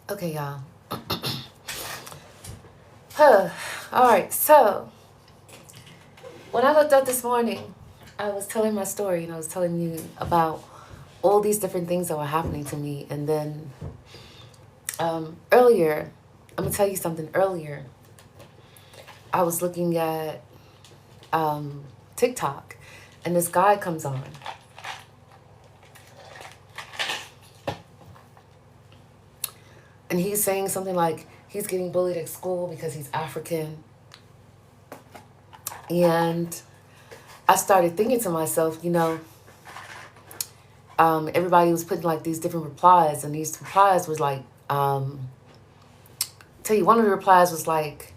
Okay, y'all. Huh. All right. So when I looked up this morning, I was telling my story and I was telling you about all these different things that were happening to me. And then earlier, I'm gonna tell you something. Earlier, I was looking at TikTok, and this guy comes on, and he's saying something like he's getting bullied at school because he's African. And I started thinking to myself, everybody was putting like these different replies, and these replies was like, tell you, one of the replies was like,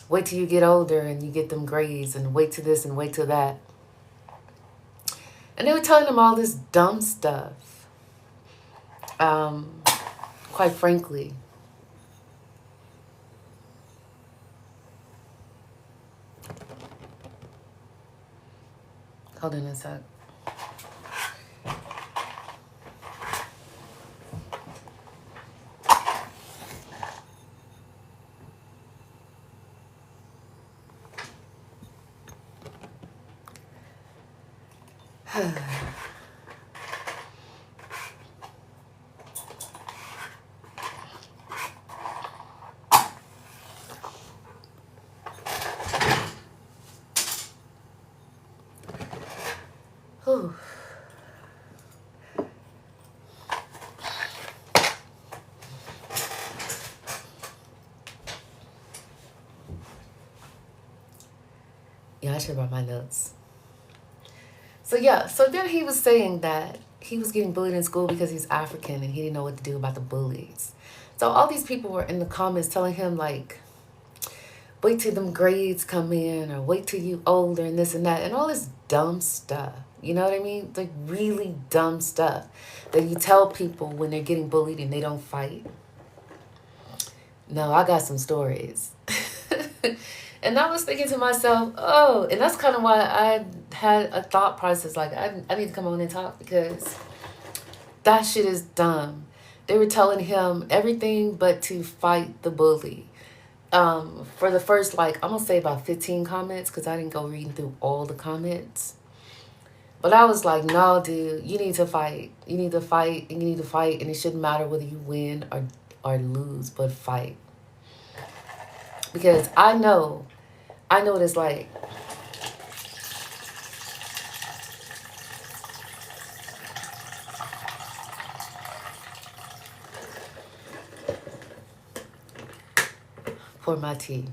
wait till you get older and you get them grades, and wait till this and wait till that. And they were telling him all this dumb stuff. Um, quite frankly, hold on a sec. Whew. Yeah, I should have brought my notes. So yeah, so then he was saying that he was getting bullied in school because he's African and he didn't know what to do about the bullies. So all these people were in the comments telling him like, wait till them grades come in, or wait till you older, and this and that, and all this dumb stuff. You know what I mean? Like really dumb stuff that you tell people when they're getting bullied and they don't fight. No, I got some stories. And I was thinking to myself, oh, and that's kind of why I had a thought process like, I need to come on and talk, because that shit is dumb. They were telling him everything but to fight the bully. For the first, like, I'm gonna say about 15 comments, because I didn't go reading through all the comments. But I was like, no, dude, you need to fight. You need to fight, and you need to fight, and it shouldn't matter whether you win or lose, but fight. Because I know what it's like. Pour my tea.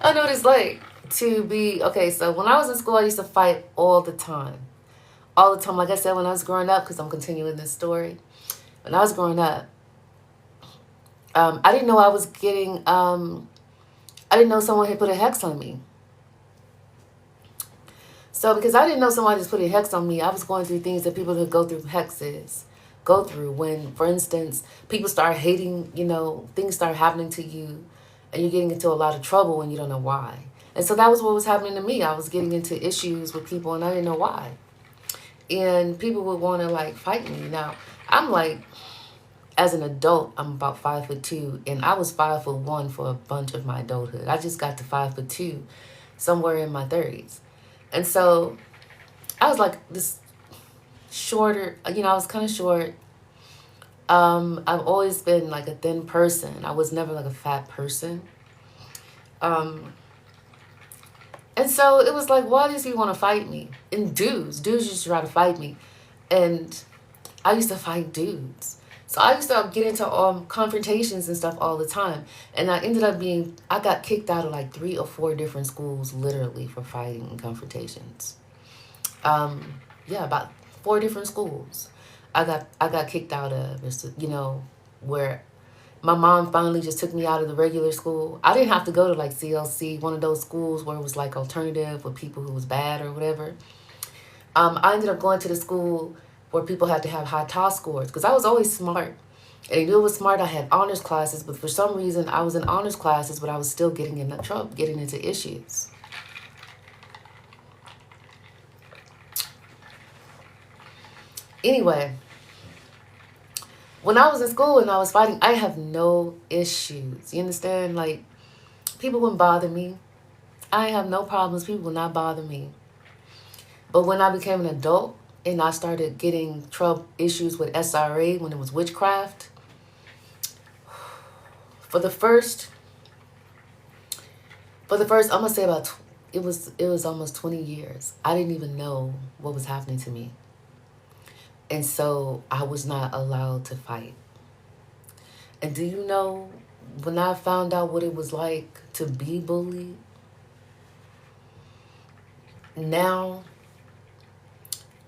I know what it's like to be, okay, so when I was in school, I used to fight all the time. All the time. Like I said, when I was growing up, because I'm continuing this story. When I was growing up, I didn't know I was getting, I didn't know someone had put a hex on me. So because I didn't know somebody was putting hex on me, I was going through things that people who go through hexes go through. When, for instance, people start hating, things start happening to you, and you're getting into a lot of trouble and you don't know why. And so that was what was happening to me. I was getting into issues with people and I didn't know why. And people would want to like fight me. Now, I'm like, as an adult, I'm about 5'2", and I was 5'1" for a bunch of my adulthood. I just got to 5'2" somewhere in my 30s. And so I was like this shorter, I was kind of short. I've always been like a thin person. I was never like a fat person. Um, and so it was like, why does he want to fight me? And dudes used to try to fight me. And I used to fight dudes. So I used to get into confrontations and stuff all the time. And I got kicked out of like 3 or 4 different schools literally for fighting and confrontations. Yeah, about 4 different schools. I got kicked out of, where my mom finally just took me out of the regular school. I didn't have to go to like CLC, one of those schools where it was like alternative with people who was bad or whatever. I ended up going to the school where people had to have high TOS scores, because I was always smart. And I knew it was smart. I had honors classes, but for some reason I was in honors classes, but I was still getting into trouble, getting into issues. Anyway, When I was in school and I was fighting, I have no issues. You understand? Like, people wouldn't bother me. I have no problems. People will not bother me. But when I became an adult and I started getting trouble issues with SRA when it was witchcraft, for the first, I'm gonna say about it was almost 20 years. I didn't even know what was happening to me, and so I was not allowed to fight. And do you know, when I found out what it was like to be bullied, now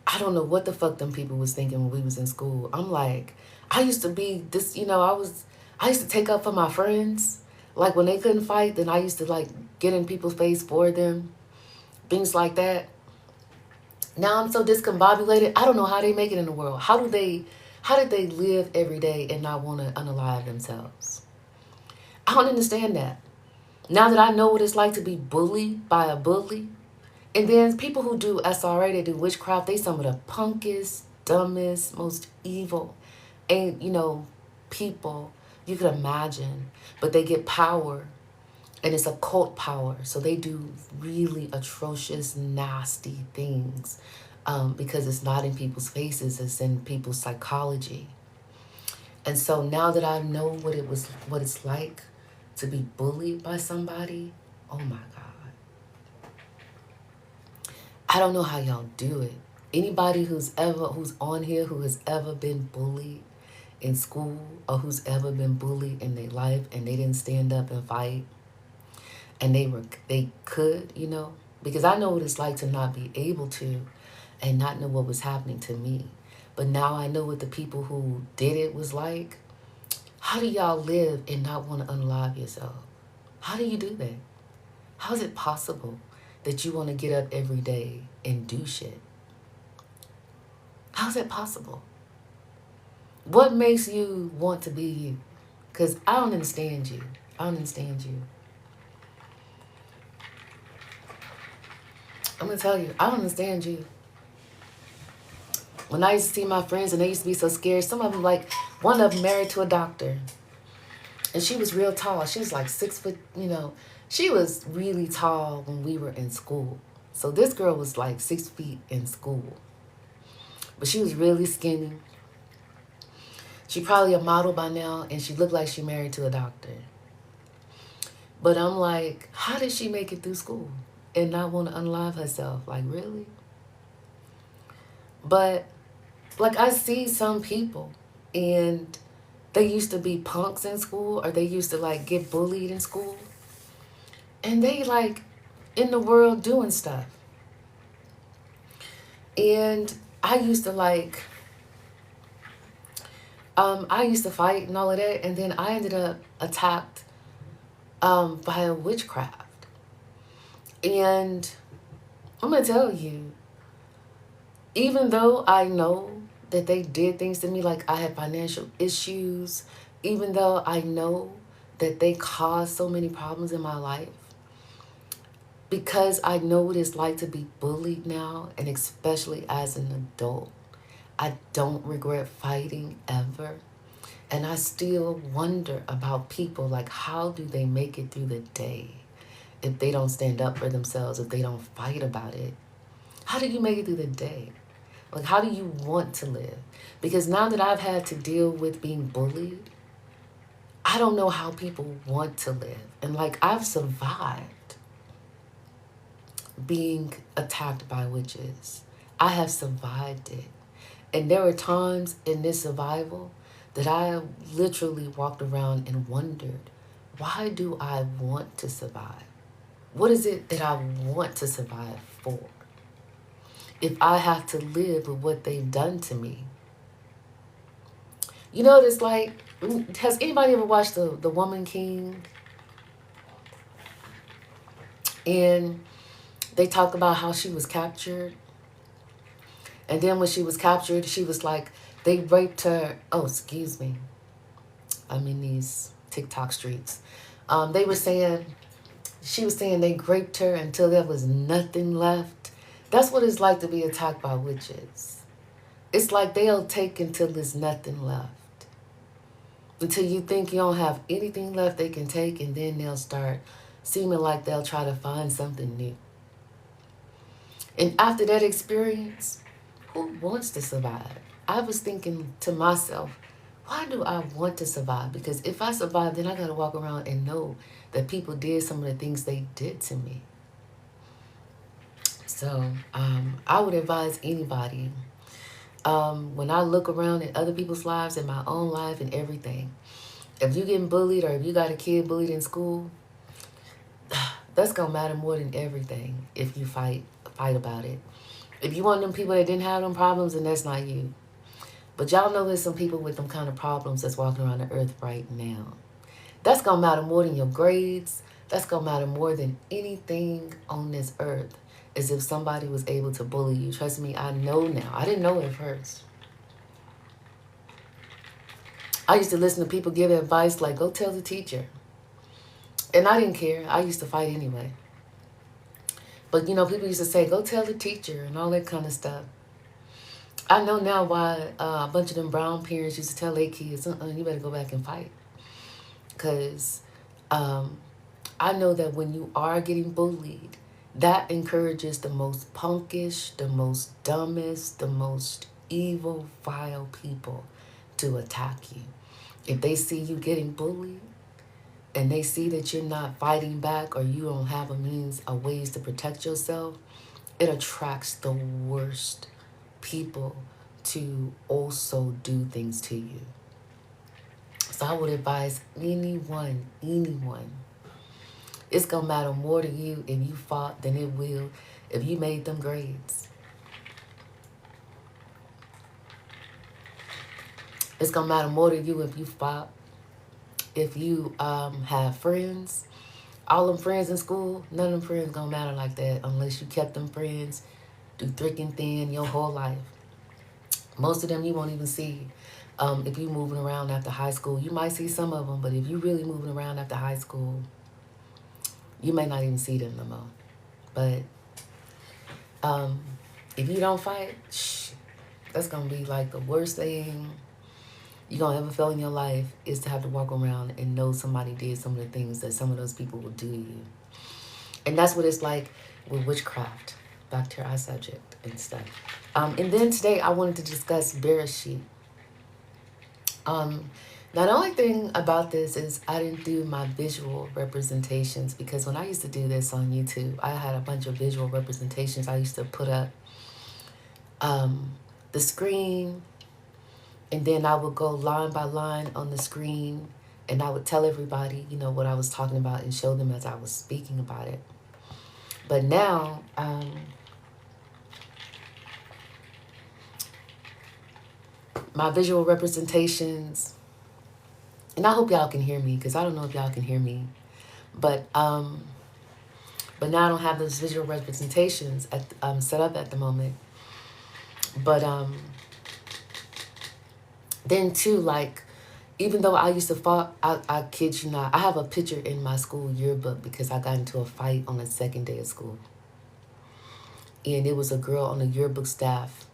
I don't know what the fuck them people was thinking when we was in school. I'm like, I used to be this, I used to take up for my friends. Like when they couldn't fight, then I used to like get in people's face for them, things like that. Now I'm so discombobulated. I don't know how they make it in the world. How did they live every day and not want to unalive themselves? I don't understand that. Now that I know what it's like to be bullied by a bully, and then people who do SRA, they do witchcraft, they some of the punkest, dumbest, most evil, and people you could imagine. But they get power, and it's occult power. So they do really atrocious, nasty things, because it's not in people's faces, it's in people's psychology. And so now that I know what it's like to be bullied by somebody, oh my God. I don't know how y'all do it. Anybody who's on here who has ever been bullied in school or who's ever been bullied in their life and they didn't stand up and fight, and they could, because I know what it's like to not be able to and not know what was happening to me. But now I know what the people who did it was like. How do y'all live and not want to unalive yourself? How do you do that? How is it possible that you want to get up every day and do shit? How is that possible? What makes you want to be you? Because I don't understand you. I don't understand you. I'm going to tell you, I don't understand you. When I used to see my friends and they used to be so scared, some of them, like, one of them married to a doctor. And she was real tall. She was like 6 foot, She was really tall when we were in school. So this girl was like 6 feet in school. But she was really skinny. She probably a model by now, and she looked like she married to a doctor. But I'm like, how did she make it through school and not want to unalive herself? Like, really? But, like, I see some people, and they used to be punks in school, or they used to, like, get bullied in school. And they, like, in the world doing stuff. And I used to, like, I used to fight and all of that, and then I ended up attacked by a witchcraft. And I'm going to tell you, even though I know that they did things to me, like I had financial issues, even though I know that they caused so many problems in my life, because I know what it's like to be bullied now, and especially as an adult, I don't regret fighting ever. And I still wonder about people, like, how do they make it through the day if they don't stand up for themselves, if they don't fight about it? How do you make it through the day? Like, how do you want to live? Because now that I've had to deal with being bullied, I don't know how people want to live. And, like, I've survived being attacked by witches. I have survived it. And there were times in this survival that I literally walked around and wondered, why do I want to survive? What is it that I want to survive for? If I have to live with what they've done to me. It's like, has anybody ever watched The Woman King? And they talk about how she was captured. And then when she was captured, she was like, they raped her. Oh, excuse me. I'm in these TikTok streets. She was saying they raped her until there was nothing left. That's what it's like to be attacked by witches. It's like they'll take until there's nothing left. until you think you don't have anything left they can take, and then they'll start seeming like they'll try to find something new. And after that experience, who wants to survive? I was thinking to myself, why do I want to survive? Because if I survive, then I got to walk around and know that people did some of the things they did to me. So I would advise anybody, when I look around at other people's lives and my own life and everything, if you're getting bullied or if you got a kid bullied in school, that's going to matter more than everything if you fight about it. If you want them people that didn't have them problems, then that's not you. But y'all know there's some people with them kind of problems that's walking around the earth right now. That's going to matter more than your grades. That's going to matter more than anything on this earth, is if somebody was able to bully you. Trust me, I know now. I didn't know at first. I used to listen to people give advice like, go tell the teacher. And I didn't care. I used to fight anyway. But, you know, people used to say, go tell the teacher and all that kind of stuff. I know now why a bunch of them brown parents used to tell their kids, you better go back and fight. Because I know that when you are getting bullied, that encourages the most punkish, the most dumbest, the most evil, vile people to attack you. If they see you getting bullied and they see that you're not fighting back or you don't have a means of ways to protect yourself, it attracts the worst people to also do things to you. So I would advise anyone, it's going to matter more to you if you fought than it will if you made them grades. It's going to matter more to you if you fought, if you have friends. All them friends in school, none of them friends going to matter like that unless you kept them friends through thick and thin your whole life. Most of them you won't even see. If you're moving around after high school, you might see some of them, but if you're really moving around after high school, you may not even see them no more. But if you don't fight, that's going to be like the worst thing you're going to ever feel in your life, is to have to walk around and know somebody did some of the things that some of those people will do to you. And that's what it's like with witchcraft, back to our subject and stuff. And then today I wanted to discuss Bereshit. Now the only thing about this is I didn't do my visual representations, because when I used to do this on YouTube, I had a bunch of visual representations. I used to put up the screen, and then I would go line by line on the screen, and I would tell everybody, you know, what I was talking about and show them as I was speaking about it. But now, my visual representations, and I hope y'all can hear me, because I don't know if y'all can hear me, but now I don't have those visual representations set up at the moment. But then too, like, even though I used to fight, I kid you not, I have a picture in my school yearbook because I got into a fight on the second day of school. And it was a girl on the yearbook staff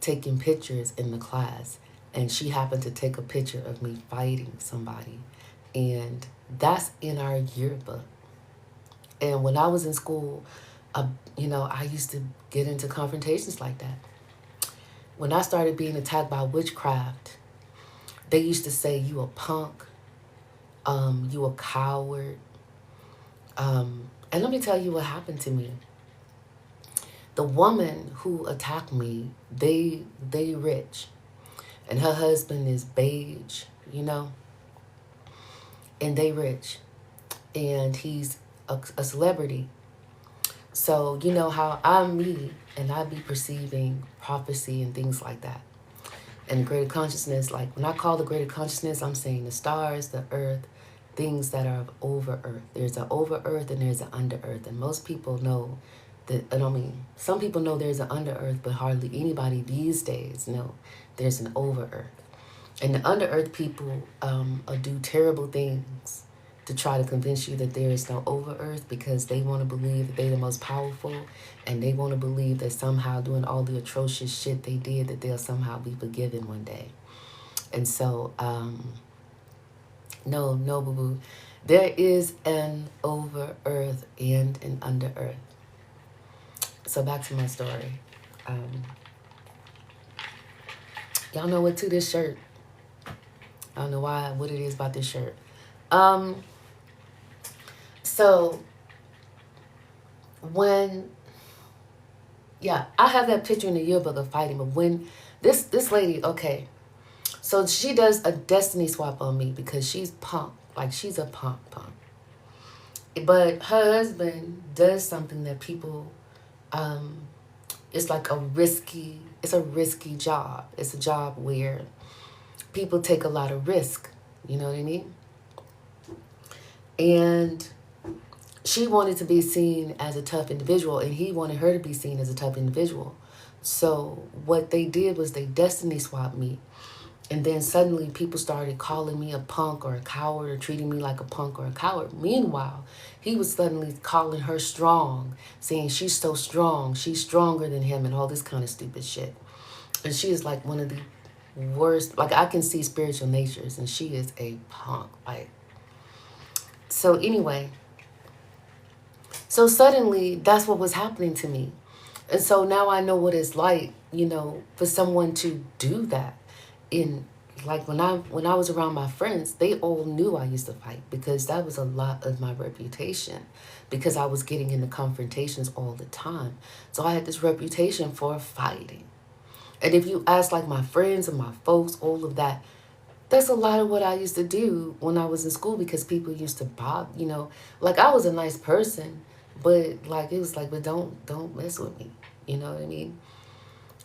taking pictures in the class, and she happened to take a picture of me fighting somebody, and that's in our yearbook. And when I was in school, you know, I used to get into confrontations like that. When I started being attacked by witchcraft, they used to say, you a punk, you a coward. And let me tell you what happened to me. The woman who attacked me, they rich. And her husband is beige, you know. And they rich. And he's a celebrity. So, you know how I'm me, and I be perceiving prophecy and things like that. And greater consciousness, like when I call the greater consciousness, I'm saying the stars, the earth, things that are over earth. There's an over earth and there's an under earth. And most people know that, some people know there's an under earth, but hardly anybody these days know there's an over earth. And the under earth people do terrible things to try to convince you that there is no over earth, because they want to believe that they're the most powerful, and they want to believe that somehow doing all the atrocious shit they did, that they'll somehow be forgiven one day. And so No, no, boo boo. There is an over earth and an under earth. So back to my story. Um, y'all know what to this shirt. I don't know what it is about this shirt. Um, so when, yeah, I have that picture in the yearbook of fighting, but when this lady, okay, so she does a destiny swap on me because she's punk, like she's a punk. But her husband does something that people, um, it's like it's a risky job. It's a job where people take a lot of risk. You know what I mean? And she wanted to be seen as a tough individual, and he wanted her to be seen as a tough individual. So what they did was they destiny swapped me. And then suddenly people started calling me a punk or a coward or treating me like a punk or a coward. Meanwhile, he was suddenly calling her strong, saying she's so strong, she's stronger than him, and all this kind of stupid shit. And she is like one of the worst, like I can see spiritual natures, and she is a punk. Like, so anyway, so suddenly that's what was happening to me. And so now I know what it's like, for someone to do that. In like when I was around my friends, they all knew I used to fight because that was a lot of my reputation, because I was getting into confrontations all the time. So I had this reputation for fighting. And if you ask like my friends and my folks, all of that, that's a lot of what I used to do when I was in school, because people used to like I was a nice person, but like it was like, but don't mess with me. You know what I mean?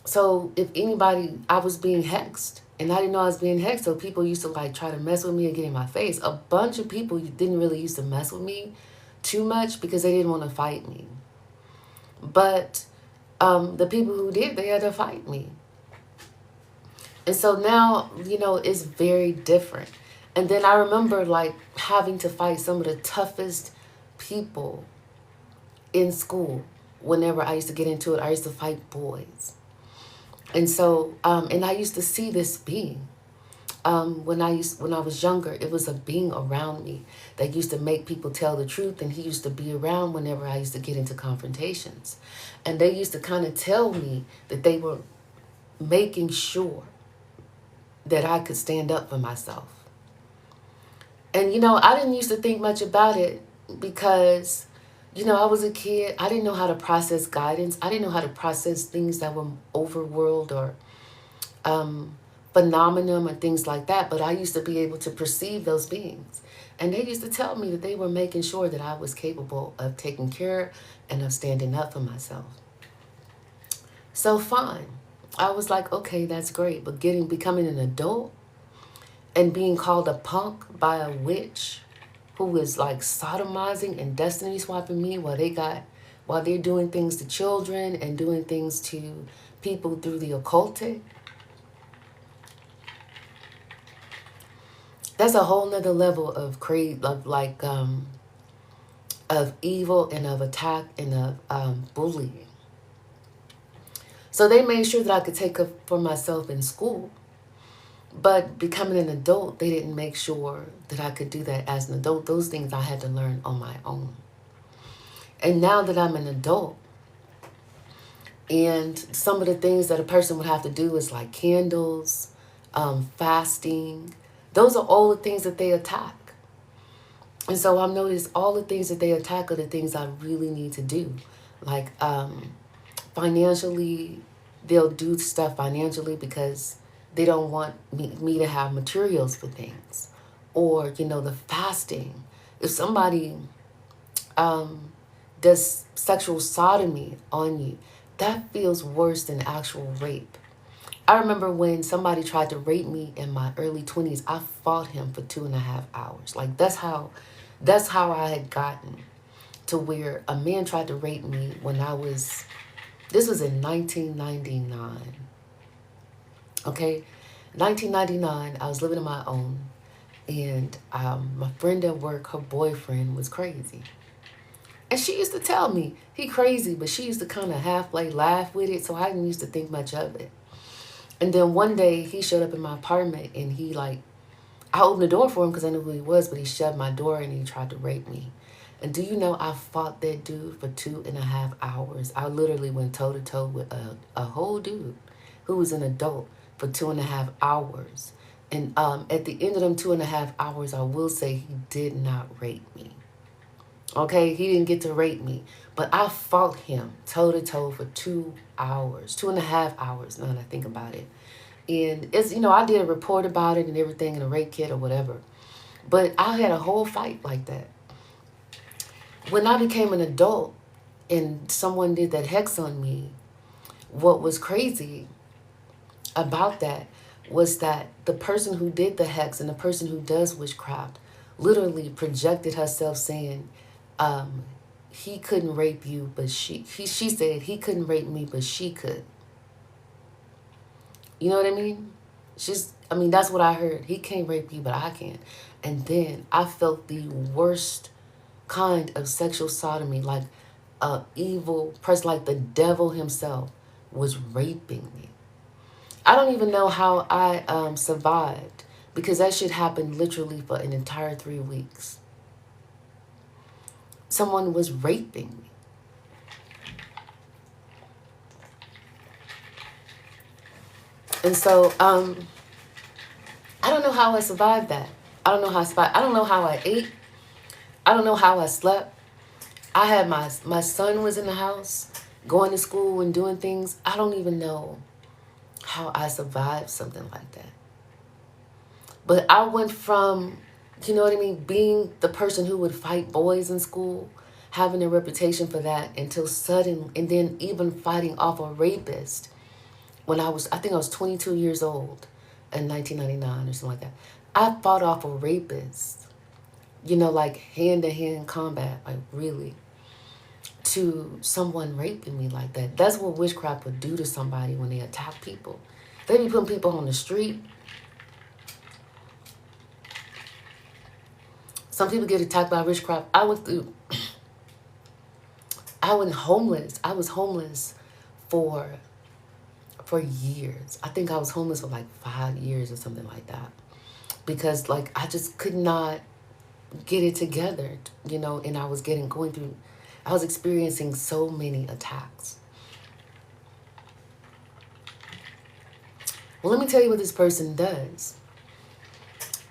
So if anybody, I was being hexed, and I didn't know I was being hexed. So people used to like try to mess with me and get in my face. A bunch of people didn't really used to mess with me too much because they didn't want to fight me. But the people who did, they had to fight me. And so now, it's very different. And then I remember like having to fight some of the toughest people in school. Whenever I used to get into it, I used to fight boys. And so, and I used to see this being. When I was younger, it was a being around me that used to make people tell the truth, and he used to be around whenever I used to get into confrontations. And they used to kind of tell me that they were making sure that I could stand up for myself. And, I didn't used to think much about it because, I was a kid. I didn't know how to process guidance. I didn't know how to process things that were overworld or phenomenon and things like that. But I used to be able to perceive those beings. And they used to tell me that they were making sure that I was capable of taking care and of standing up for myself. So fine. I was like, okay, that's great. But becoming an adult and being called a punk by a witch who is like sodomizing and destiny swapping me while they're doing things to children and doing things to people through the occultic. That's a whole nother level of of evil and of attack and of bullying. So they made sure that I could take up for myself in school. But becoming an adult, they didn't make sure that I could do that as an adult. Those things I had to learn on my own. And now that I'm an adult, and some of the things that a person would have to do is like candles, fasting. Those are all the things that they attack. And so I've noticed all the things that they attack are the things I really need to do. Like financially, they'll do stuff financially because they don't want me to have materials for things. Or, the fasting. If somebody does sexual sodomy on you, that feels worse than actual rape. I remember when somebody tried to rape me in my early 20s, I fought him for 2.5 hours. Like that's how I had gotten to where a man tried to rape me this was in 1999. Okay, 1999, I was living on my own, and my friend at work, her boyfriend was crazy. And she used to tell me, he crazy, but she used to kind of halfway laugh with it, so I didn't used to think much of it. And then one day, he showed up in my apartment, and he I opened the door for him because I knew who he was, but he shoved my door and he tried to rape me. And do you know I fought that dude for 2.5 hours? I literally went toe to toe with a whole dude who was an adult for 2.5 hours. And at the end of them 2.5 hours, I will say he did not rape me. Okay, he didn't get to rape me, but I fought him toe to toe for 2 hours, 2.5 hours. Now that I think about it, and it's I did a report about it and everything in a rape kit or whatever, but I had a whole fight like that. When I became an adult and someone did that hex on me, what was crazy about that was that the person who did the hex and the person who does witchcraft literally projected herself saying, he couldn't rape you, but she said he couldn't rape me, but she could. You know what I mean? That's what I heard. He can't rape you, but I can. And then I felt the worst kind of sexual sodomy, like a evil person, like the devil himself was raping me. I don't even know how I survived, because that shit happened literally for an entire 3 weeks. Someone was raping me. And so I don't know how I survived that. I don't know how I survived. I don't know how I ate. I don't know how I slept. I had my son was in the house going to school and doing things. I don't even know how I survived something like that. But I went from, being the person who would fight boys in school, having a reputation for that, and then even fighting off a rapist when I think I was 22 years old in 1999 or something like that. I fought off a rapist, like hand-to-hand combat, like really, to someone raping me like that. That's what witchcraft would do to somebody when they attack people. They be putting people on the street. Some people get attacked by witchcraft. I went homeless. I was homeless for years. I think I was homeless for like 5 years or something like that. Because like I just could not get it together, and I was experiencing so many attacks. Well, let me tell you what this person does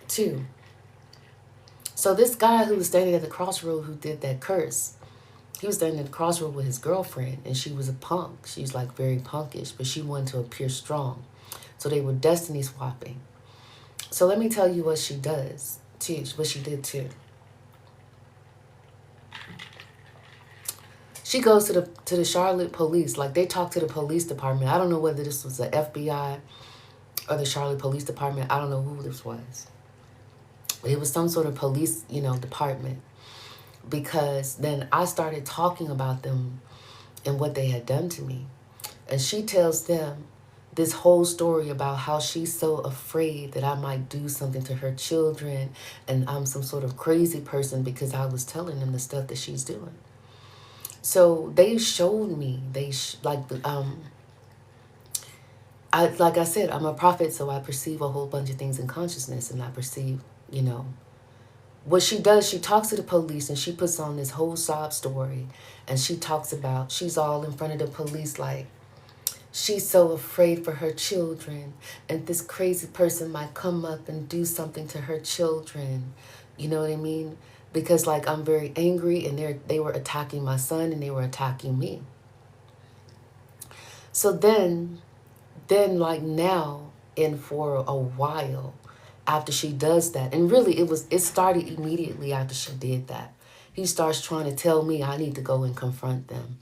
too. So this guy who was standing at the crossroad who did that curse, he was standing at the crossroad with his girlfriend, and she was a punk. She's like very punkish, but she wanted to appear strong. So they were destiny swapping. So let me tell you what she does too, what she did too. She goes to the Charlotte police. Like, they talk to the police department. I don't know whether this was the FBI or the Charlotte Police Department. I don't know who this was. But it was some sort of police, department. Because then I started talking about them and what they had done to me. And she tells them this whole story about how she's so afraid that I might do something to her children, and I'm some sort of crazy person because I was telling them the stuff that she's doing. So they showed me, like I said, I'm a prophet, so I perceive a whole bunch of things in consciousness, and I perceive, what she does. She talks to the police, and she puts on this whole sob story, and she talks about, she's all in front of the police like, she's so afraid for her children, and this crazy person might come up and do something to her children. You know what I mean? Because like I'm very angry, and they were attacking my son, and they were attacking me. So then like now, and for a while after she does that, and really it started immediately after she did that, he starts trying to tell me I need to go and confront them.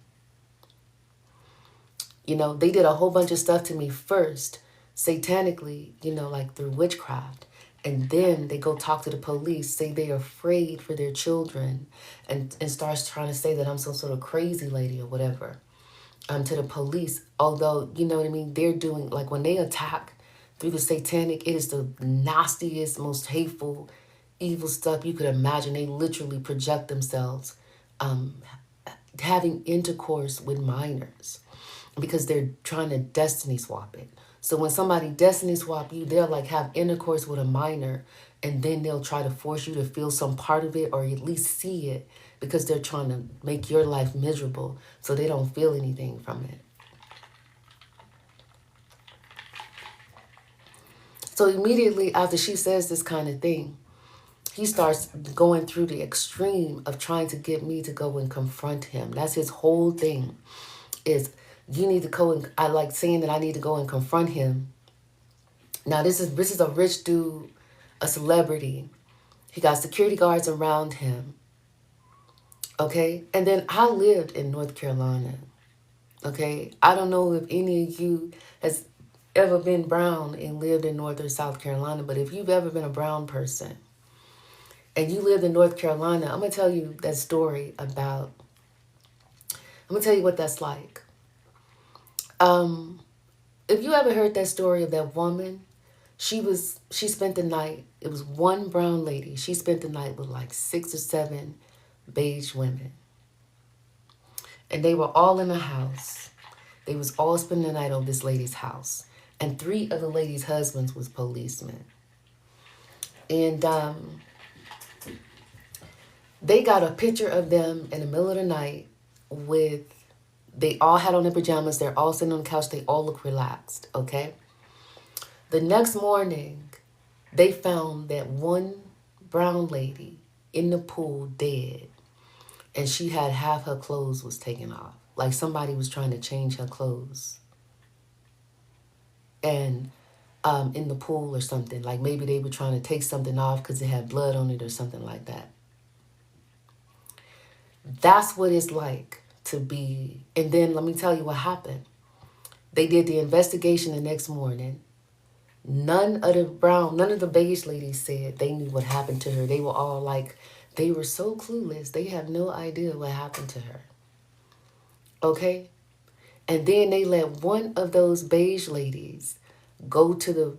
They did a whole bunch of stuff to me first, satanically, like through witchcraft. And then they go talk to the police, say they're afraid for their children, and starts trying to say that I'm some sort of crazy lady or whatever, to the police. Although, you know what I mean, they're doing, like when they attack through the satanic, it is the nastiest, most hateful, evil stuff you could imagine. They literally project themselves having intercourse with minors, because they're trying to destiny swap it. So when somebody destiny swap you, they'll like have intercourse with a minor and then they'll try to force you to feel some part of it or at least see it because they're trying to make your life miserable so they don't feel anything from it. So immediately after she says this kind of thing, he starts going through the extreme of trying to get me to go and confront him. That's his whole thing, is you need to go and, I like saying that I need to go and confront him. Now this is a rich dude, a celebrity. He got security guards around him. Okay? And then I lived in North Carolina. Okay? I don't know if any of you has ever been brown and lived in North or South Carolina, but if you've ever been a brown person and you lived in North Carolina, I'm going to tell you that story about, I'm going to tell you what that's like. If you ever heard that story of that woman, she spent the night, it was one brown lady. She spent the night with like 6 or 7 beige women. And they were all in a house. They was all spending the night on this lady's house. And 3 of the lady's husbands was policemen. And they got a picture of them in the middle of the night with, they all had on their pajamas. They're all sitting on the couch. They all look relaxed, okay? The next morning, they found that one brown lady in the pool dead. And she had half her clothes was taken off. Like somebody was trying to change her clothes. And in the pool or something. Like maybe they were trying to take something off because it had blood on it or something like that. That's what it's like to be. And then let me tell you what happened. They did the investigation the next morning. None of the beige ladies said they knew what happened to her. They were all like, they were so clueless. They have no idea what happened to her. Okay? And then they let one of those beige ladies go to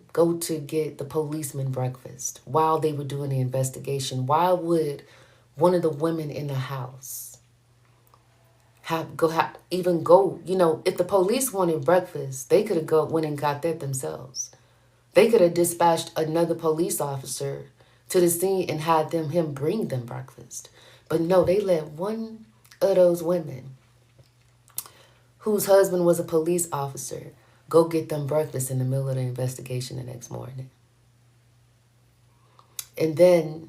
get the policeman breakfast while they were doing the investigation. Why would one of the women in the house even go, if the police wanted breakfast, they could have went and got that themselves. They could have dispatched another police officer to the scene and had him bring them breakfast. But no, they let one of those women whose husband was a police officer go get them breakfast in the middle of the investigation the next morning. And then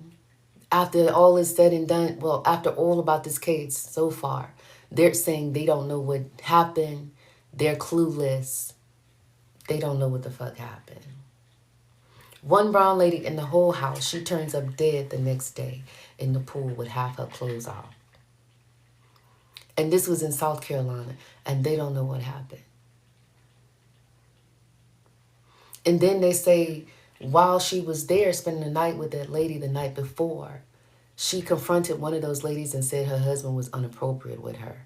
after all is said and done, well, after all about this case so far, they're saying they don't know what happened. They're clueless. They don't know what the fuck happened. One brown lady in the whole house, she turns up dead the next day in the pool with half her clothes off. And this was in South Carolina, and they don't know what happened. And then they say while she was there spending the night with that lady the night before, she confronted one of those ladies and said her husband was inappropriate with her.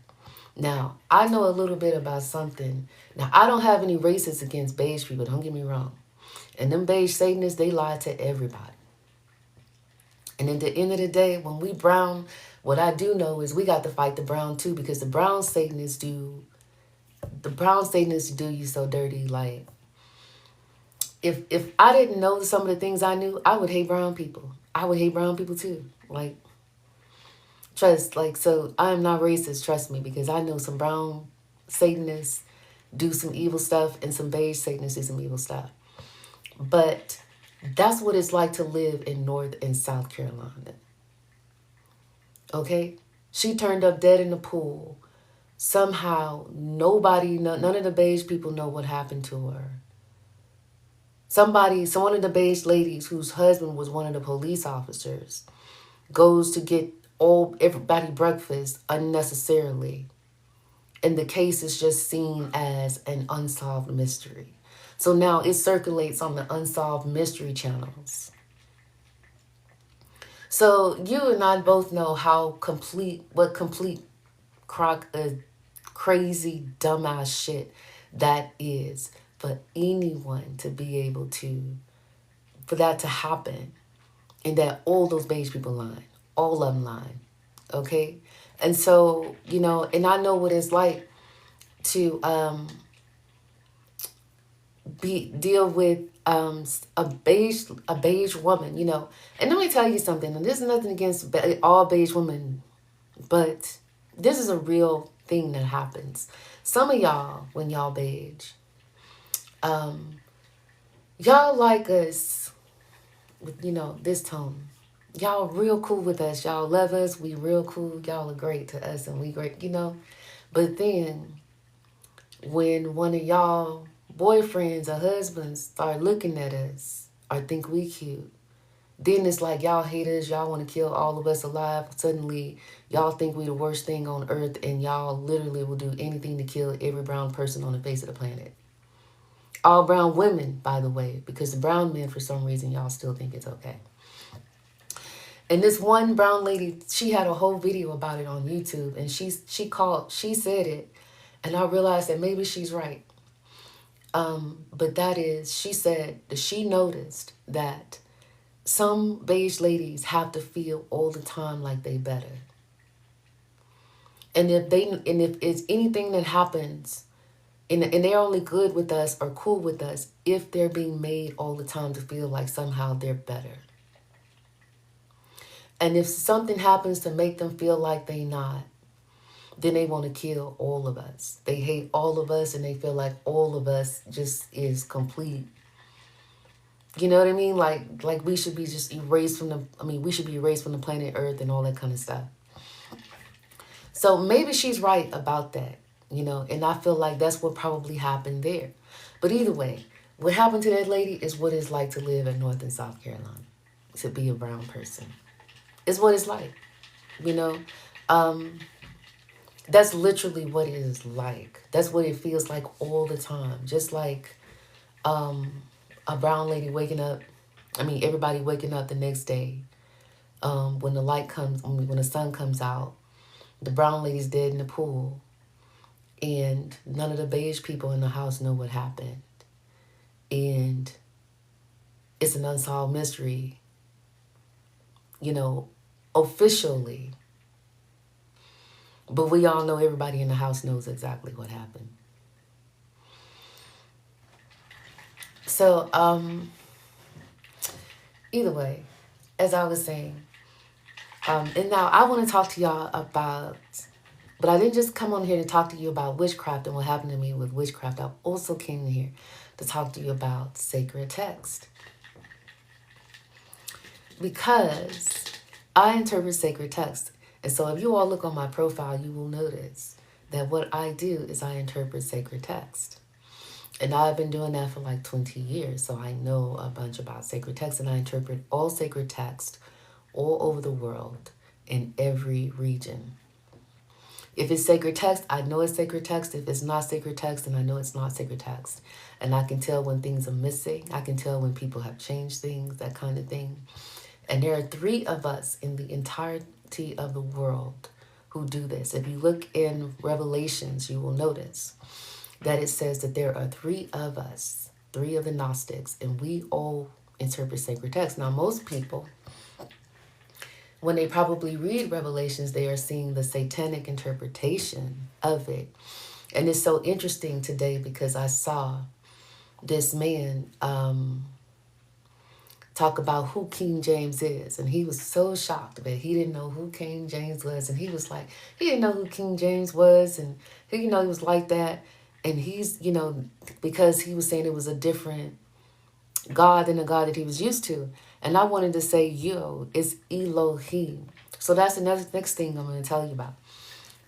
Now, I know a little bit about something. Now, I don't have any races against beige people, don't get me wrong. And them beige Satanists, they lie to everybody. And at the end of the day, when we brown, what I do know is we got to fight the brown too, because the brown Satanists do you so dirty. Like, if I didn't know some of the things I knew, I would hate brown people. I would hate brown people too. Like, so I am not racist, trust me, because I know some brown Satanists do some evil stuff and some beige Satanists do some evil stuff. But that's what it's like to live in North and South Carolina. Okay? She turned up dead in the pool. Somehow, none of the beige people know what happened to her. One of the beige ladies whose husband was one of the police officers goes to get everybody breakfast unnecessarily. And the case is just seen as an unsolved mystery. So now it circulates on the unsolved mystery channels. So you and I both know what complete crazy dumbass shit that is for anyone to be able for that to happen, and that all those beige people lying, all of them lying, okay? And so, and I know what it's like to deal with a beige woman, you know. And let me tell you something, and this is nothing against all beige women, but this is a real thing that happens. Some of y'all, when y'all beige, y'all like us with, you know, this tone. Y'all real cool with us. Y'all love us. We real cool. Y'all are great to us and we great, you know. But then when one of y'all boyfriends or husbands start looking at us or think we cute, then it's like y'all hate us, y'all want to kill all of us alive. Suddenly, y'all think we the worst thing on earth, and y'all literally will do anything to kill every brown person on the face of the planet. All brown women, by the way, because the brown men, for some reason, y'all still think it's okay. And this one brown lady, she had a whole video about it on YouTube, and she said it, and I realized that maybe she's right. But that is, she said that she noticed that some beige ladies have to feel all the time like they better. And if it's anything that happens, and they're only good with us or cool with us if they're being made all the time to feel like somehow they're better. And if something happens to make them feel like they not, then they want to kill all of us. They hate all of us, and they feel like all of us just is complete. You know what I mean? Like we should be just erased from we should be erased from the planet Earth and all that kind of stuff. So maybe she's right about that, you know, and I feel like that's what probably happened there. But either way, what happened to that lady is what it's like to live in North and South Carolina, to be a brown person. It's what it's like, you know. That's literally what it is like. That's what it feels like all the time. Just like a brown lady waking up, everybody waking up the next day, when the light comes, when the sun comes out, the brown lady's dead in the pool, and none of the beige people in the house know what happened. And it's an unsolved mystery, you know, officially. But we all know, everybody in the house knows exactly what happened. So, either way, as I was saying, and now I want to talk to y'all about, but I didn't just come on here to talk to you about witchcraft and what happened to me with witchcraft. I also came here to talk to you about sacred text. Because I interpret sacred text. And so if you all look on my profile, you will notice that what I do is I interpret sacred text. And I've been doing that for like 20 years. So I know a bunch about sacred text, and I interpret all sacred text all over the world in every region. If it's sacred text, I know it's sacred text. If it's not sacred text, then I know it's not sacred text. And I can tell when things are missing. I can tell when people have changed things, that kind of thing. And there are 3 of us in the entirety of the world who do this. If you look in Revelations, you will notice that it says that there are 3 of us, 3 of the Gnostics, and we all interpret sacred text. Now, most people, when they probably read Revelations, they are seeing the satanic interpretation of it. And it's so interesting today because I saw this man talk about who King James is. And he was so shocked that he didn't know who King James was. And he was like, he didn't know who King James was. And he, he was like that. And he's, because he was saying it was a different God than the God that he was used to. And I wanted to say, it's Elohim. So that's the next thing I'm going to tell you about.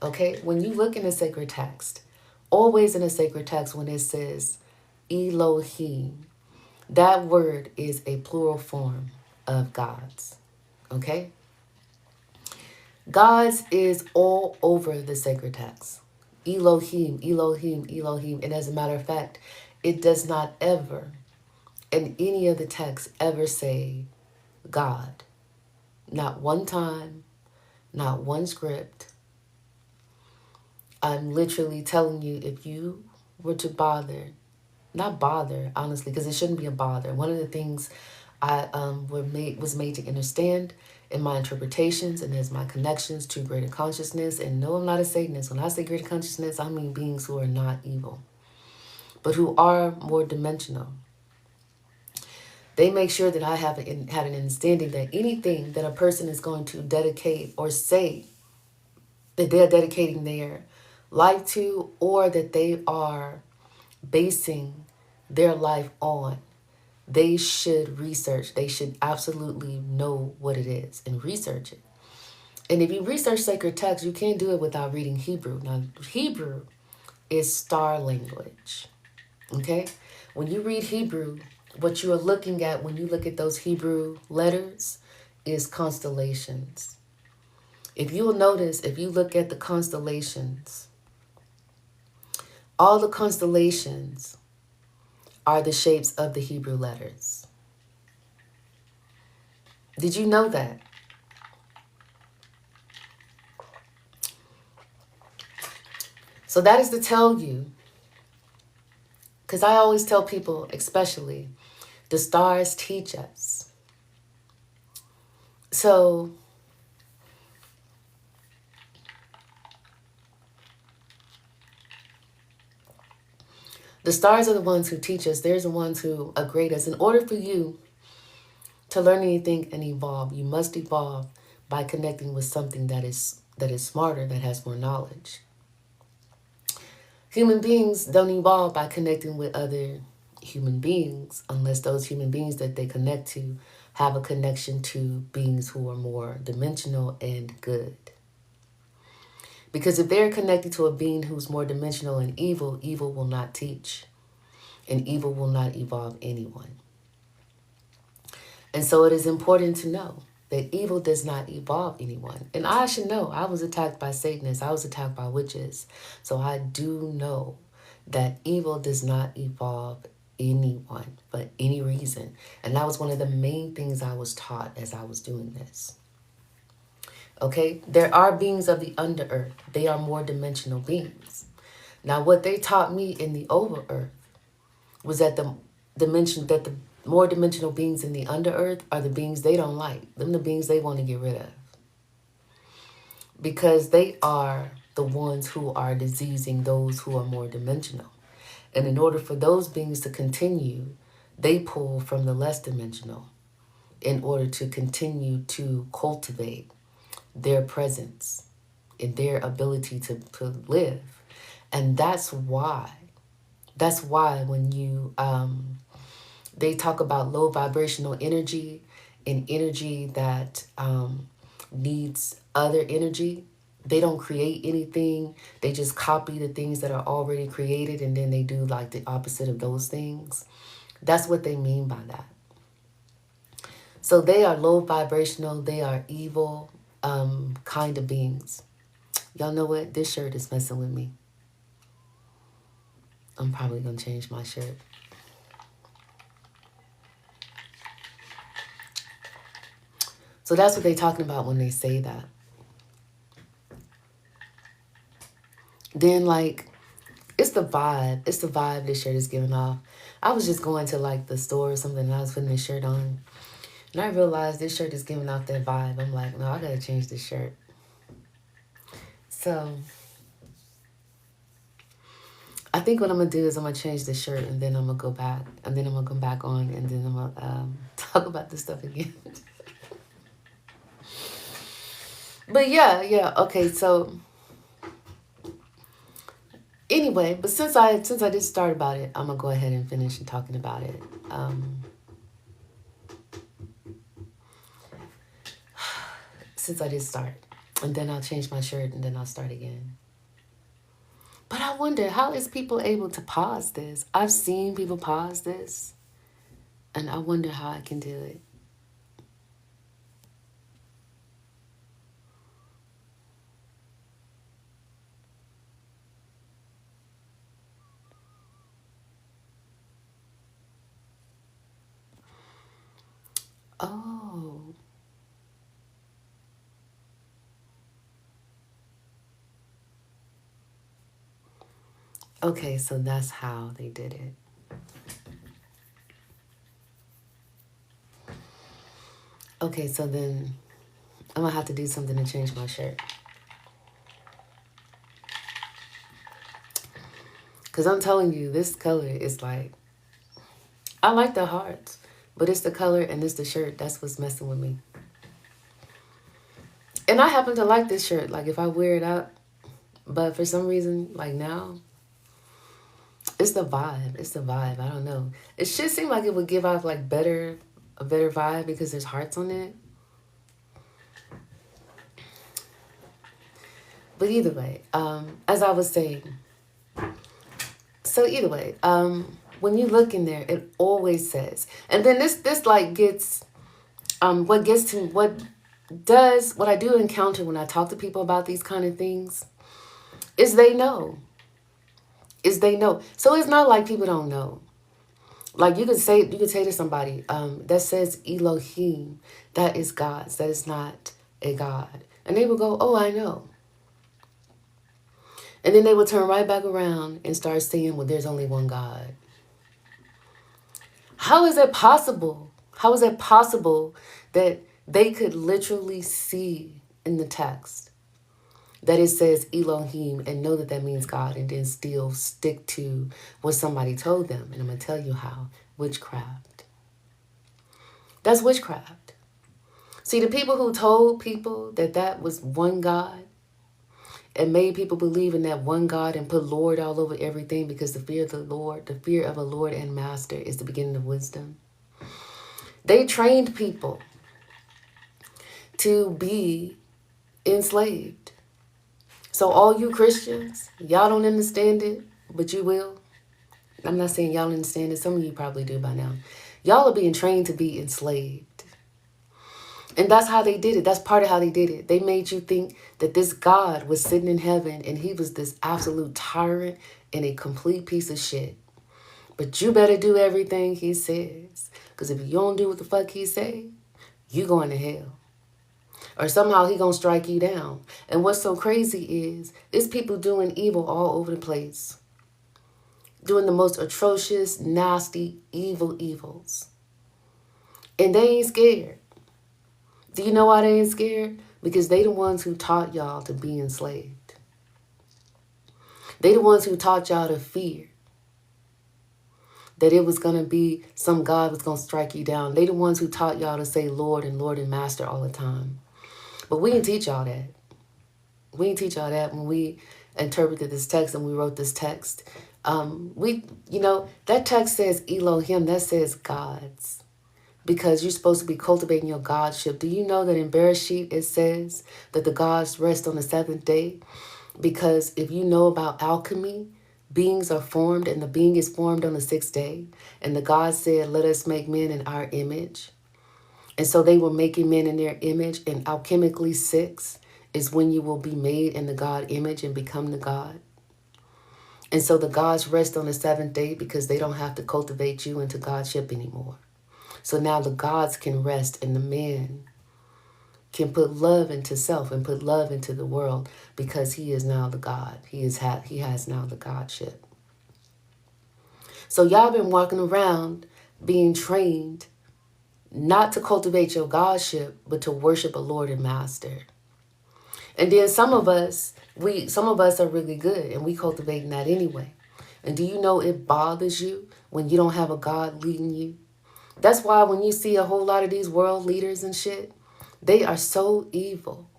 Okay? When you look in the sacred text, always in the sacred text, when it says Elohim, that word is a plural form of God's. Okay? God's is all over the sacred text. Elohim, Elohim, Elohim. And as a matter of fact, it does not ever, in any of the texts, ever say God. Not one time, not one script. I'm literally telling you, if you were to not bother, honestly, because it shouldn't be a bother. One of the things I was made to understand in my interpretations and as my connections to greater consciousness. And no, I'm not a Satanist. When I say greater consciousness, I mean beings who are not evil. but who are more dimensional. They make sure that I have had an understanding that anything that a person is going to dedicate or say that they're dedicating their life to, or that they are basing their life on, they should research. They should absolutely know what it is and research it. And if you research sacred text, you can't do it without reading Hebrew. Now, Hebrew is star language. Okay? When you read Hebrew, what you are looking at when you look at those Hebrew letters is constellations. If you will notice, if you look at the constellations, all the constellations are the shapes of the Hebrew letters. Did you know that? So that is to tell you, because I always tell people, especially, the stars teach us. So the stars are the ones who teach us. They're the ones who grade us. In order for you to learn anything and evolve, you must evolve by connecting with something that is smarter, that has more knowledge. Human beings don't evolve by connecting with other human beings unless those human beings that they connect to have a connection to beings who are more dimensional and good. Because if they're connected to a being who's more dimensional and evil, evil will not teach, and evil will not evolve anyone. And so it is important to know that evil does not evolve anyone. And I should know, I was attacked by Satanists, I was attacked by witches. So I do know that evil does not evolve anyone for any reason. And that was one of the main things I was taught as I was doing this. Okay, there are beings of the under earth. They are more dimensional beings. Now, what they taught me in the over earth was that the more dimensional beings in the under earth are the beings they don't like. Them the beings they want to get rid of. Because they are the ones who are diseasing those who are more dimensional. And in order for those beings to continue, they pull from the less dimensional in order to continue to cultivate their presence and their ability to live. And that's why when you they talk about low vibrational energy and energy that needs other energy, they don't create anything. They just copy the things that are already created, and then they do like the opposite of those things. That's what they mean by that. So they are low vibrational. They are evil kind of beings. Y'all know what? This shirt is messing with me. I'm probably going to change my shirt. So that's what they're talking about when they say that. Then, like, it's the vibe. It's the vibe this shirt is giving off. I was just going to, like, the store or something, and I was putting this shirt on. And I realized this shirt is giving off that vibe. I'm like, no, I got to change this shirt. So I think what I'm going to do is I'm going to change this shirt, and then I'm going to go back. And then I'm going to come back on, and then I'm going to talk about this stuff again. But yeah. Okay, so anyway, but since I did start about it, I'm going to go ahead and finish and talking about it. Since I did start. And then I'll change my shirt, and then I'll start again. But I wonder, how is people able to pause this? I've seen people pause this, and I wonder how I can do it. Oh. Okay, so that's how they did it. Okay, so then I'm going to have to do something to change my shirt. Because I'm telling you, this color is like, I like the hearts, but it's the color and it's the shirt. That's what's messing with me. And I happen to like this shirt, like if I wear it out. But for some reason, like now, it's the vibe. It's the vibe. I don't know. It should seem like it would give off like a better vibe because there's hearts on it. But either way, as I was saying, so either way, when you look in there, it always says, and then this like gets, what gets to what I do encounter when I talk to people about these kind of things is they know. So it's not like people don't know. Like you could say to somebody that says Elohim, that is God's, that is not a God. And they will go, oh, I know. And then they will turn right back around and start saying, well, there's only one God. How is that possible? How is that possible that they could literally see in the text that it says Elohim and know that that means God and then still stick to what somebody told them? And I'm going to tell you how. Witchcraft. That's witchcraft. See, the people who told people that that was one God and made people believe in that one God and put Lord all over everything because the fear of a Lord and Master is the beginning of wisdom. They trained people to be enslaved. So all you Christians, y'all don't understand it, but you will. I'm not saying y'all understand it. Some of you probably do by now. Y'all are being trained to be enslaved. And that's how they did it. That's part of how they did it. They made you think that this God was sitting in heaven and he was this absolute tyrant and a complete piece of shit. But you better do everything he says. Because if you don't do what the fuck he say, you going to hell. Or somehow he gonna strike you down. And what's so crazy is people doing evil all over the place. Doing the most atrocious, nasty, evils. And they ain't scared. Do you know why they ain't scared? Because they the ones who taught y'all to be enslaved. They the ones who taught y'all to fear. That it was going to be some God was going to strike you down. They the ones who taught y'all to say Lord and Master all the time. But we didn't teach y'all that. We didn't teach y'all that when we interpreted this text and we wrote this text. That text says Elohim, that says gods. Because you're supposed to be cultivating your godship. Do you know that in Bereshit it says that the gods rest on the seventh day? Because if you know about alchemy, beings are formed and the being is formed on the sixth day. And the gods said, let us make men in our image. And so they were making men in their image. And alchemically 6 is when you will be made in the God image and become the God. And so the gods rest on the seventh day because they don't have to cultivate you into godship anymore. So now the gods can rest and the man can put love into self and put love into the world because he is now the God. He has now the godship. So y'all been walking around being trained not to cultivate your godship, but to worship a Lord and Master. And then some of us are really good and we cultivating that anyway. And do you know it bothers you when you don't have a God leading you? That's why when you see a whole lot of these world leaders and shit, they are so evil.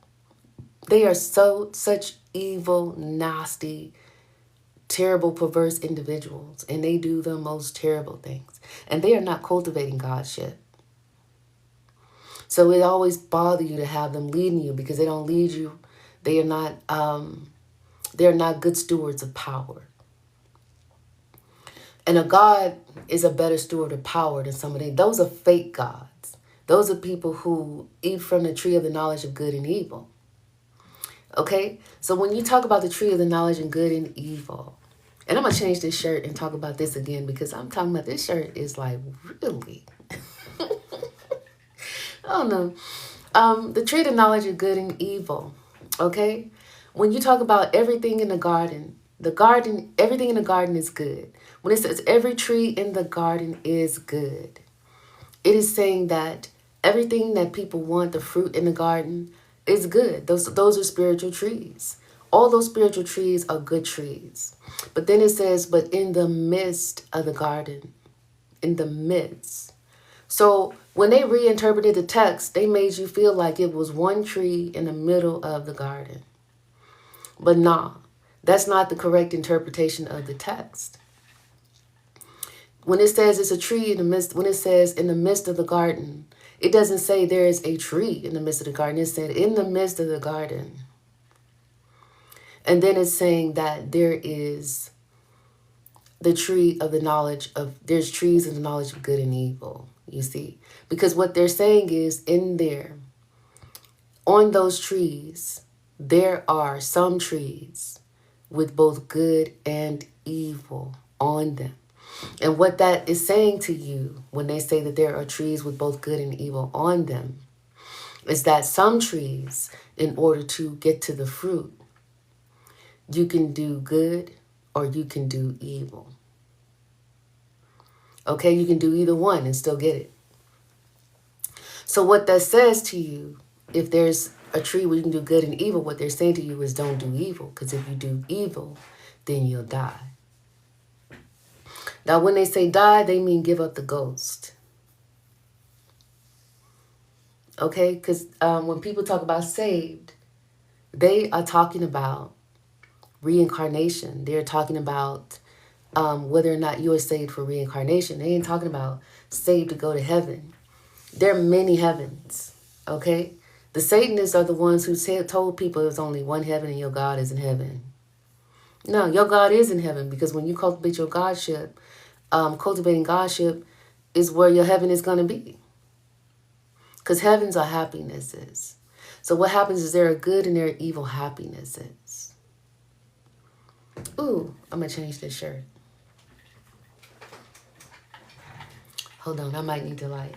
They are such evil, nasty, terrible, perverse individuals. And they do the most terrible things. And they are not cultivating Godship. So it always bothers you to have them leading you because they don't lead you. They're not good stewards of power. And a God is a better steward of power than somebody. Those are fake gods. Those are people who eat from the tree of the knowledge of good and evil. Okay? So when you talk about the tree of the knowledge of good and evil, and I'm going to change this shirt and talk about this again because I'm talking about this shirt is like really, I don't know. The tree of the knowledge of good and evil. Okay? When you talk about everything in the garden, everything in the garden is good. When it says every tree in the garden is good, it is saying that everything that people want, the fruit in the garden, is good. Those are spiritual trees. All those spiritual trees are good trees. But then it says, but in the midst of the garden, in the midst. So when they reinterpreted the text, they made you feel like it was one tree in the middle of the garden. But nah, that's not the correct interpretation of the text. When it says it's a tree in the midst, when it says in the midst of the garden, it doesn't say there is a tree in the midst of the garden. It said in the midst of the garden. And then it's saying that there is the tree of the knowledge of, there's trees of the knowledge of good and evil, you see. Because what they're saying is in there, on those trees, there are some trees with both good and evil on them. And what that is saying to you when they say that there are trees with both good and evil on them is that some trees, in order to get to the fruit, you can do good or you can do evil. Okay, you can do either one and still get it. So what that says to you, if there's a tree where you can do good and evil, what they're saying to you is don't do evil. Because if you do evil, then you'll die. Now, when they say die, they mean give up the ghost. Okay? Because when people talk about saved, they are talking about reincarnation. They're talking about whether or not you're saved for reincarnation. They ain't talking about saved to go to heaven. There are many heavens. Okay? The Satanists are the ones who told people there's only one heaven and your God is in heaven. No, your God is in heaven, because when you cultivate your Godship, cultivating Godship is where your heaven is going to be. Because heavens are happinesses. So what happens is there are good and there are evil happinesses. Ooh, I'm going to change this shirt. Hold on, I might need to light.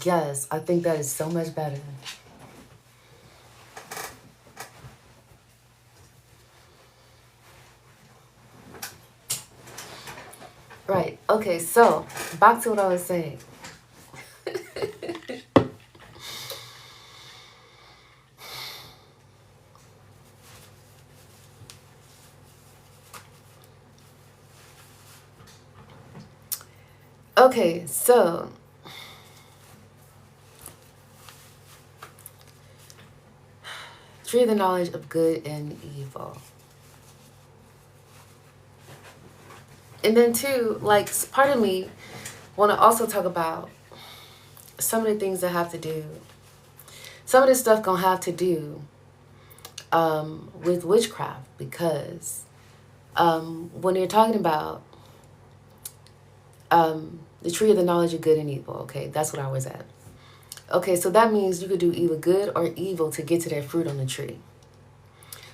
Yes, I think that is so much better. Right. Okay, so back to what I was saying. Okay, so tree of the knowledge of good and evil. And then too, like, part of me want to also talk about some of the things that have to do, some of this stuff gonna have to do with witchcraft, because when you're talking about the tree of the knowledge of good and evil, okay, that's what I was at. Okay, so that means you could do either good or evil to get to that fruit on the tree.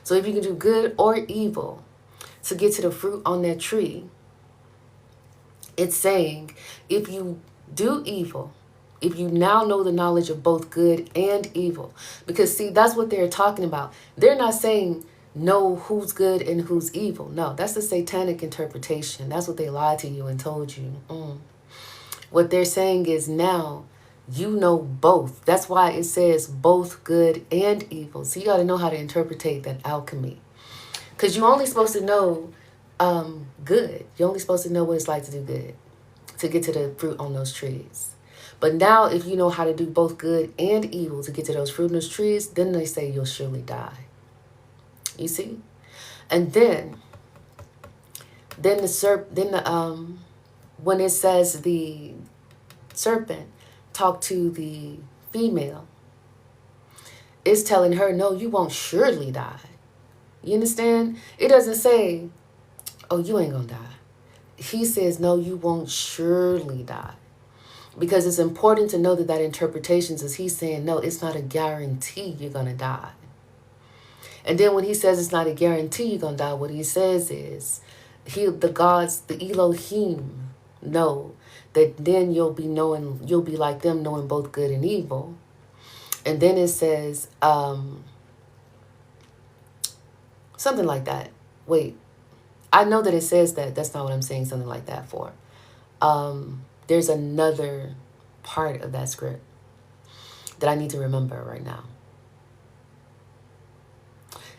So if you can do good or evil to get to the fruit on that tree, it's saying if you do evil, if you now know the knowledge of both good and evil, because see, that's what they're talking about. They're not saying know who's good and who's evil. No, that's the satanic interpretation. That's what they lied to you and told you. What they're saying is now you know both. That's why it says both good and evil. So you got to know how to interpretate that alchemy. Because you're only supposed to know good. You're only supposed to know what it's like to do good, to get to the fruit on those trees. But now if you know how to do both good and evil to get to those fruit on those trees, then they say you'll surely die. You see? And then when it says the serpent talked to the female, it's telling her, no, you won't surely die. You understand? It doesn't say, oh, you ain't gonna die. He says, no, you won't surely die. Because it's important to know that interpretation is he's saying, no, it's not a guarantee you're gonna die. And then when he says it's not a guarantee you're gonna die, what he says is, the gods, the Elohim, know that then you'll be like them, knowing both good and evil. And then it says something like that. Wait, I know that it says that. That's not what I'm saying something like that for. There's another part of that script that I need to remember right now.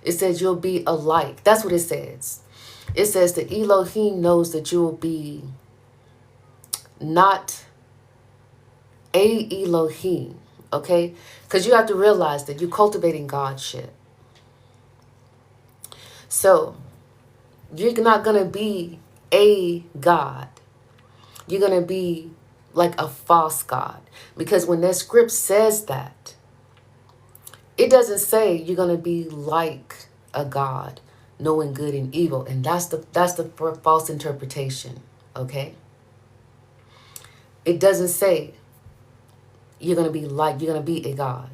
It says you'll be alike. That's what it says. It says the Elohim knows that you will be not a Elohim, okay? Because you have to realize that you're cultivating God's shit. So you're not going to be a God. You're going to be like a false God. Because when that script says that, it doesn't say you're going to be like a God, knowing good and evil. And that's the false interpretation, okay? It doesn't say you're going to be a God.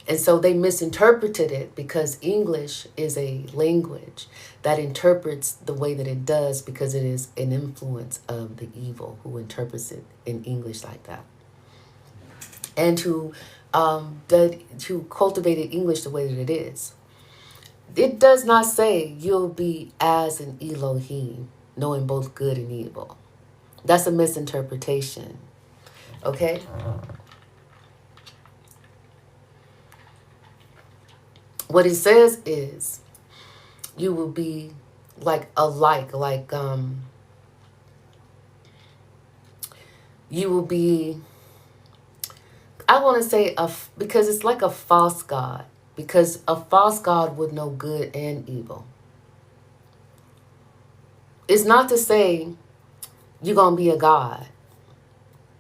And so they misinterpreted it because English is a language that interprets the way that it does because it is an influence of the evil who interprets it in English like that. And who cultivated English the way that it is. It does not say you'll be as an Elohim, knowing both good and evil. That's a misinterpretation. Okay? What it says is you will be you will be, I want to say, because it's like a false God. Because a false God would know good and evil. It's not to say you're going to be a God.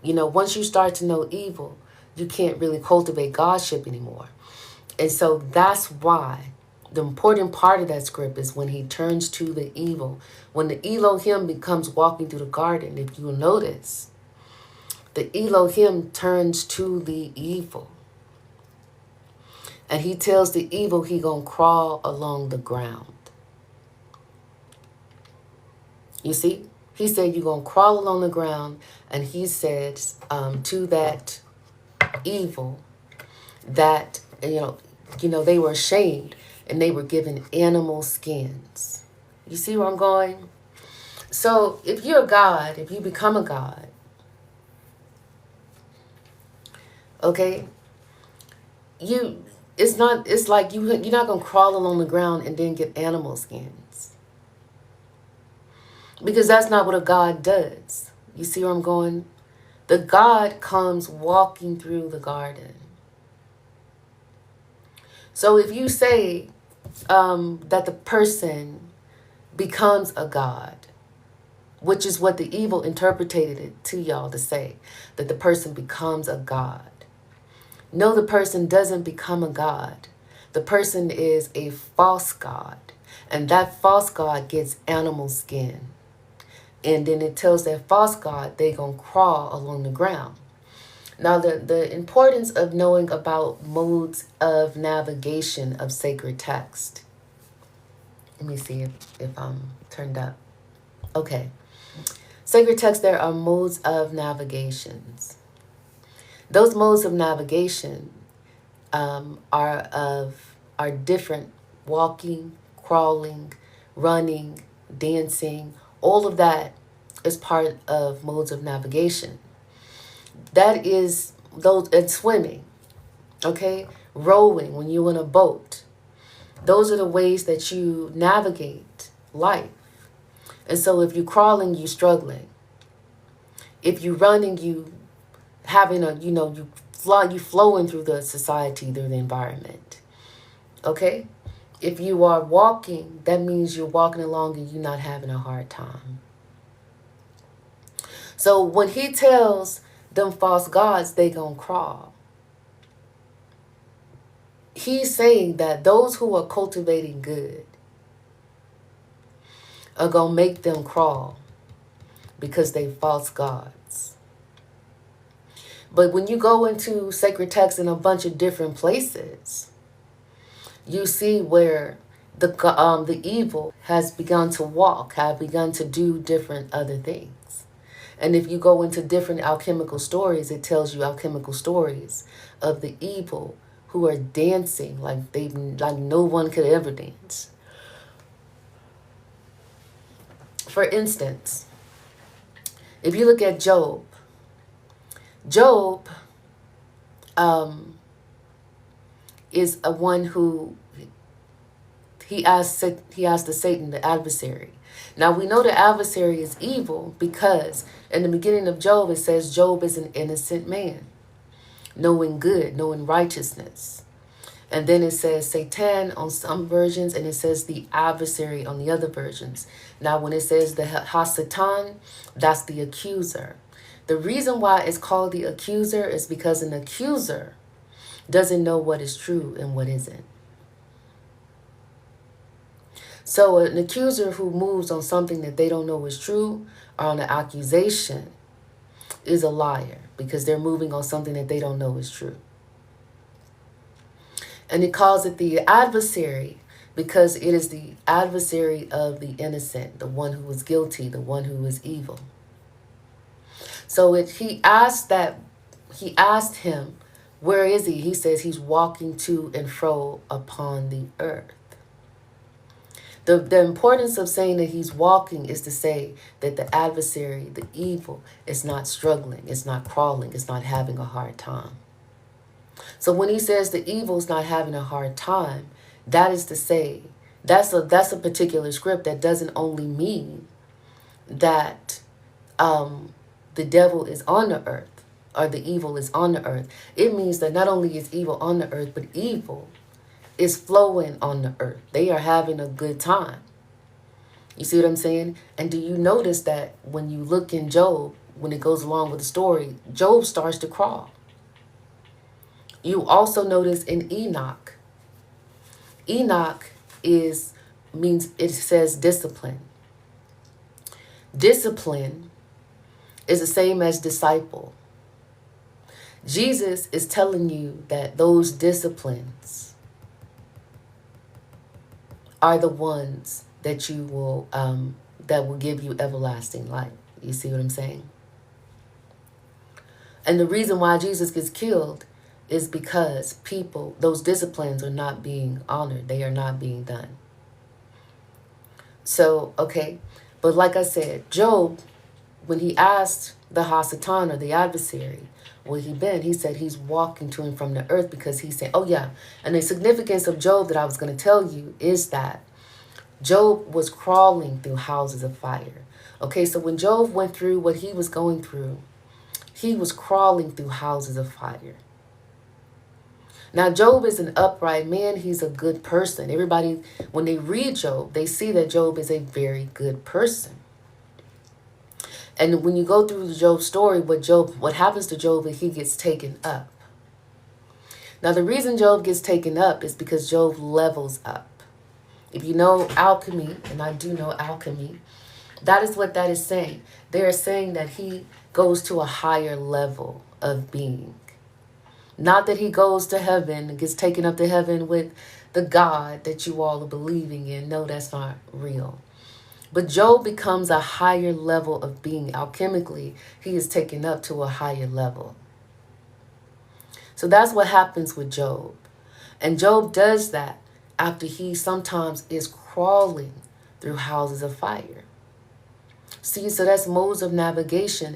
You know, once you start to know evil, you can't really cultivate Godship anymore. And so that's why the important part of that script is when he turns to the evil. When the Elohim becomes walking through the garden, if you'll notice, the Elohim turns to the evil. And he tells the evil he gonna crawl along the ground. You see? He said you're gonna crawl along the ground. And he said to that evil that, you know, they were ashamed and they were given animal skins. You see where I'm going? So if you're a God, if you become a God, okay, it's like you're not going to crawl along the ground and then get animal skins. Because that's not what a God does. You see where I'm going? The God comes walking through the garden. So if you say that the person becomes a God, which is what the evil interpreted it to y'all to say, that the person becomes a God. No, the person doesn't become a God. The person is a false God. And that false God gets animal skin. And then it tells that false God they're going to crawl along the ground. Now, the importance of knowing about modes of navigation of sacred text. Let me see if I'm turned up. Okay. Sacred text, there are modes of navigations. Those modes of navigation are different. Walking, crawling, running, dancing, all of that is part of modes of navigation. That is those, and swimming, okay? Rowing when you're in a boat. Those are the ways that you navigate life. And so if you're crawling, you're struggling. If you're running, you having a, you flowing through the society, through the environment. Okay? If you are walking, that means you're walking along and you're not having a hard time. So when he tells them false gods, they gonna crawl, he's saying that those who are cultivating good are gonna make them crawl because they false gods. But when you go into sacred texts in a bunch of different places, you see where the evil has begun to walk, have begun to do different other things. And if you go into different alchemical stories, it tells you alchemical stories of the evil who are dancing like no one could ever dance. For instance, if you look at Job, is a one who he asked the Satan, the adversary. Now we know the adversary is evil because in the beginning of Job it says Job is an innocent man, knowing good, knowing righteousness. And then it says Satan on some versions, and it says the adversary on the other versions. Now when it says the Hasatan, that's the accuser. The reason why it's called the accuser is because an accuser doesn't know what is true and what isn't. So an accuser who moves on something that they don't know is true or on an accusation is a liar because they're moving on something that they don't know is true. And it calls it the adversary because it is the adversary of the innocent, the one who is guilty, the one who is evil. So he asked him, where is he? He says he's walking to and fro upon the earth. The importance of saying that he's walking is to say that the adversary, the evil, is not struggling, it's not crawling, it's not having a hard time. So when he says the evil is not having a hard time, that is to say, that's a particular script that doesn't only mean that the devil is on the earth or the evil is on the earth. It means that not only is evil on the earth, but evil is flowing on the earth. They are having a good time. You see what I'm saying? And do you notice that when you look in Job, when it goes along with the story, Job starts to crawl. You also notice in Enoch. Enoch means it says discipline. Discipline is the same as disciple. Jesus is telling you that those disciplines are the ones that you will that will give you everlasting life. You see what I'm saying? And the reason why Jesus gets killed is because those disciplines are not being honored. They are not being done. So, okay. But like I said, Job, when he asked the Hasatan or the adversary, where he been, he said he's walking to and from the earth because he said, oh yeah. And the significance of Job that I was going to tell you is that Job was crawling through houses of fire. Okay, so when Job went through what he was going through, he was crawling through houses of fire. Now, Job is an upright man. He's a good person. Everybody, when they read Job, they see that Job is a very good person. And when you go through the Job story, what happens to Job is he gets taken up. Now, the reason Job gets taken up is because Job levels up. If you know alchemy, and I do know alchemy, that is what that is saying. They are saying that he goes to a higher level of being. Not that he goes to heaven and gets taken up to heaven with the God that you all are believing in. No, that's not real. But Job becomes a higher level of being. Alchemically, he is taken up to a higher level. So that's what happens with Job. And Job does that after he sometimes is crawling through houses of fire. See, so that's modes of navigation.